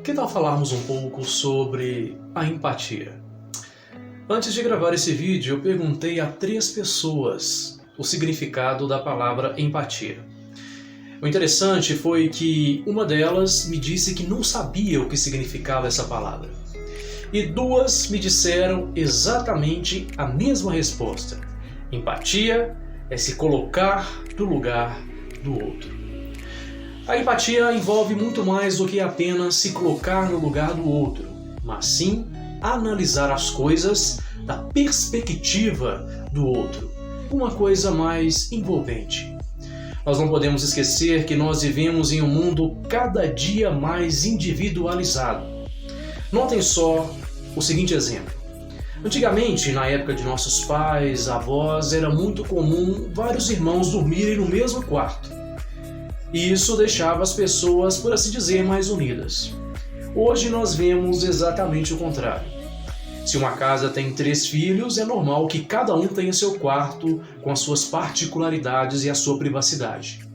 Que tal falarmos um pouco sobre a empatia? Antes de gravar esse vídeo, eu perguntei a 3 pessoas o significado da palavra empatia. O interessante foi que uma delas me disse que não sabia o que significava essa palavra. E 2 me disseram exatamente a mesma resposta. Empatia é se colocar no lugar do outro. A empatia envolve muito mais do que apenas se colocar no lugar do outro, mas sim analisar as coisas da perspectiva do outro, uma coisa mais envolvente. Nós não podemos esquecer que nós vivemos em um mundo cada dia mais individualizado. Notem só o seguinte exemplo. Antigamente, na época de nossos pais, avós, era muito comum vários irmãos dormirem no mesmo quarto. E isso deixava as pessoas, por assim dizer, mais unidas. Hoje nós vemos exatamente o contrário. Se uma casa tem 3 filhos, é normal que cada um tenha seu quarto com as suas particularidades e a sua privacidade.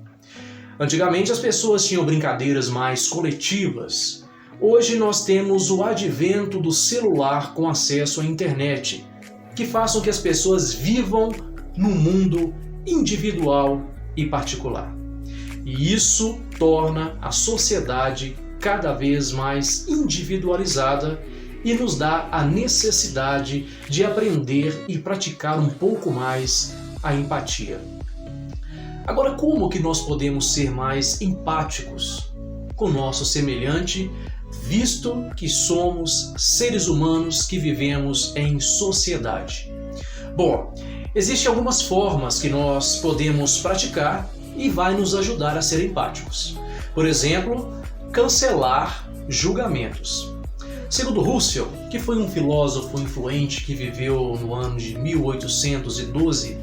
Antigamente as pessoas tinham brincadeiras mais coletivas. Hoje nós temos o advento do celular com acesso à internet, que faz com que as pessoas vivam num mundo individual e particular. E isso torna a sociedade cada vez mais individualizada e nos dá a necessidade de aprender e praticar um pouco mais a empatia. Agora, como que nós podemos ser mais empáticos com o nosso semelhante, visto que somos seres humanos que vivemos em sociedade? Bom, existem algumas formas que nós podemos praticar e vai nos ajudar a ser empáticos. Por exemplo, cancelar julgamentos. Segundo Russell, que foi um filósofo influente que viveu no ano de 1812,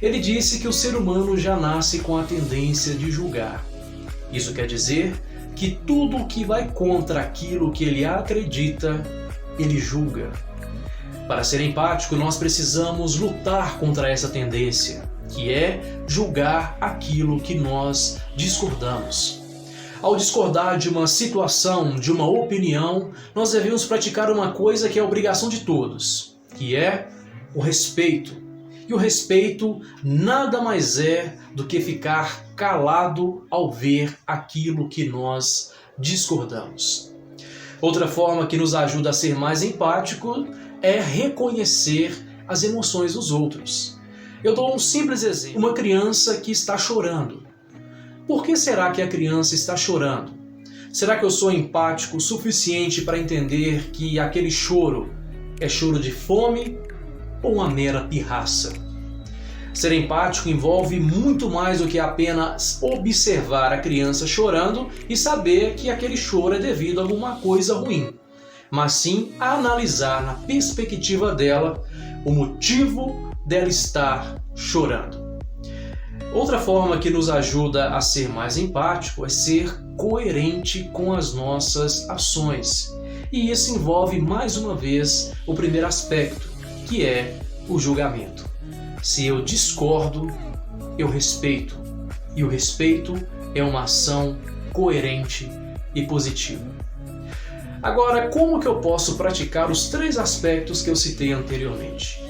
ele disse que o ser humano já nasce com a tendência de julgar. Isso quer dizer que tudo que vai contra aquilo que ele acredita, ele julga. Para ser empático, nós precisamos lutar contra essa tendência, que é julgar aquilo que nós discordamos. Ao discordar de uma situação, de uma opinião, nós devemos praticar uma coisa que é obrigação de todos, que é o respeito. E o respeito nada mais é do que ficar calado ao ver aquilo que nós discordamos. Outra forma que nos ajuda a ser mais empático é reconhecer as emoções dos outros. Eu dou um simples exemplo. Uma criança que está chorando. Por que será que a criança está chorando? Será que eu sou empático o suficiente para entender que aquele choro é choro de fome ou uma mera pirraça? Ser empático envolve muito mais do que apenas observar a criança chorando e saber que aquele choro é devido a alguma coisa ruim, mas sim analisar na perspectiva dela o motivo dela estar chorando. Outra forma que nos ajuda a ser mais empático é ser coerente com as nossas ações. E isso envolve mais uma vez o primeiro aspecto, que é o julgamento. Se eu discordo, eu respeito. E o respeito é uma ação coerente e positiva. Agora, como que eu posso praticar os 3 aspectos que eu citei anteriormente?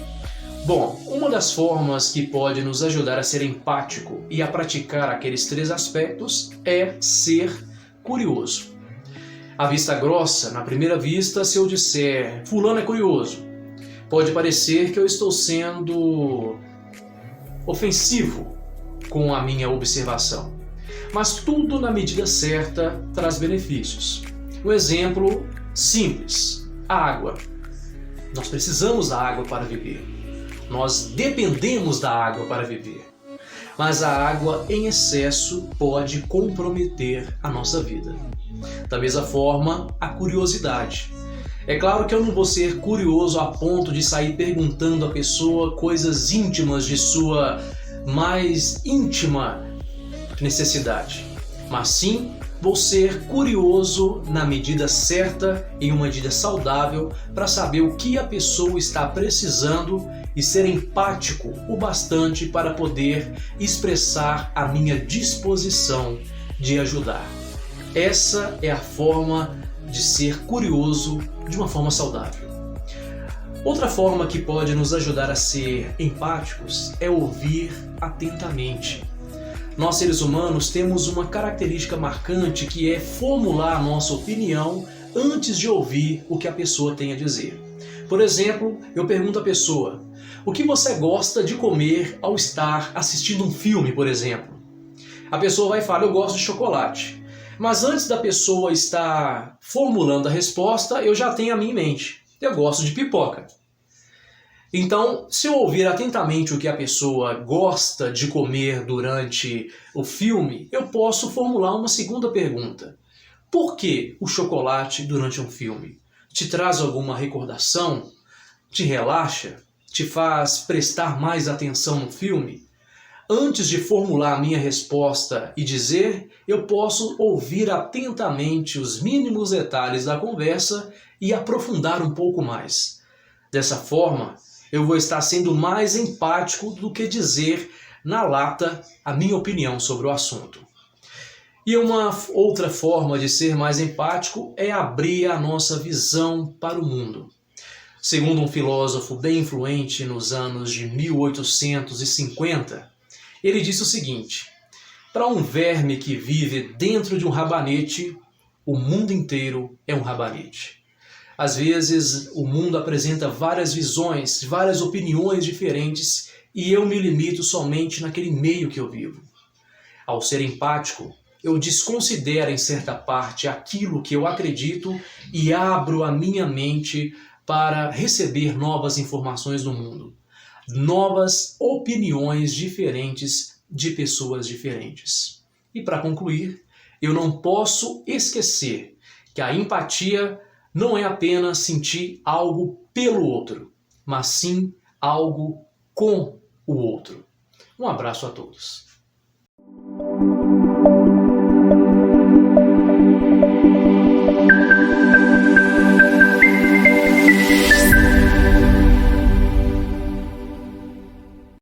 Bom, uma das formas que pode nos ajudar a ser empático e a praticar aqueles 3 aspectos é ser curioso. À vista grossa, na primeira vista, se eu disser fulano é curioso, pode parecer que eu estou sendo ofensivo com a minha observação. Mas tudo na medida certa traz benefícios. Um exemplo simples, a água. Nós precisamos da água para viver. Nós dependemos da água para viver. Mas a água em excesso pode comprometer a nossa vida. Da mesma forma, a curiosidade. É claro que eu não vou ser curioso a ponto de sair perguntando à pessoa coisas íntimas de sua mais íntima necessidade. Mas sim, vou ser curioso na medida certa, em uma medida saudável, para saber o que a pessoa está precisando e ser empático o bastante para poder expressar a minha disposição de ajudar. Essa é a forma de ser curioso de uma forma saudável. Outra forma que pode nos ajudar a ser empáticos é ouvir atentamente. Nós, seres humanos, temos uma característica marcante que é formular a nossa opinião antes de ouvir o que a pessoa tem a dizer. Por exemplo, eu pergunto à pessoa: o que você gosta de comer ao estar assistindo um filme, por exemplo? A pessoa vai falar: eu gosto de chocolate. Mas antes da pessoa estar formulando a resposta, eu já tenho a minha em mente: eu gosto de pipoca. Então, se eu ouvir atentamente o que a pessoa gosta de comer durante o filme, eu posso formular uma segunda pergunta: por que o chocolate durante um filme? Te traz alguma recordação? Te relaxa? Te faz prestar mais atenção no filme? Antes de formular a minha resposta e dizer, eu posso ouvir atentamente os mínimos detalhes da conversa e aprofundar um pouco mais. Dessa forma, eu vou estar sendo mais empático do que dizer na lata a minha opinião sobre o assunto. E uma outra forma de ser mais empático é abrir a nossa visão para o mundo. Segundo um filósofo bem influente nos anos de 1850, ele disse o seguinte: para um verme que vive dentro de um rabanete, o mundo inteiro é um rabanete. Às vezes, o mundo apresenta várias visões, várias opiniões diferentes e eu me limito somente naquele meio que eu vivo. Ao ser empático, eu desconsidero em certa parte aquilo que eu acredito e abro a minha mente para receber novas informações do mundo, novas opiniões diferentes de pessoas diferentes. E para concluir, eu não posso esquecer que a empatia não é apenas sentir algo pelo outro, mas sim algo com o outro. Um abraço a todos.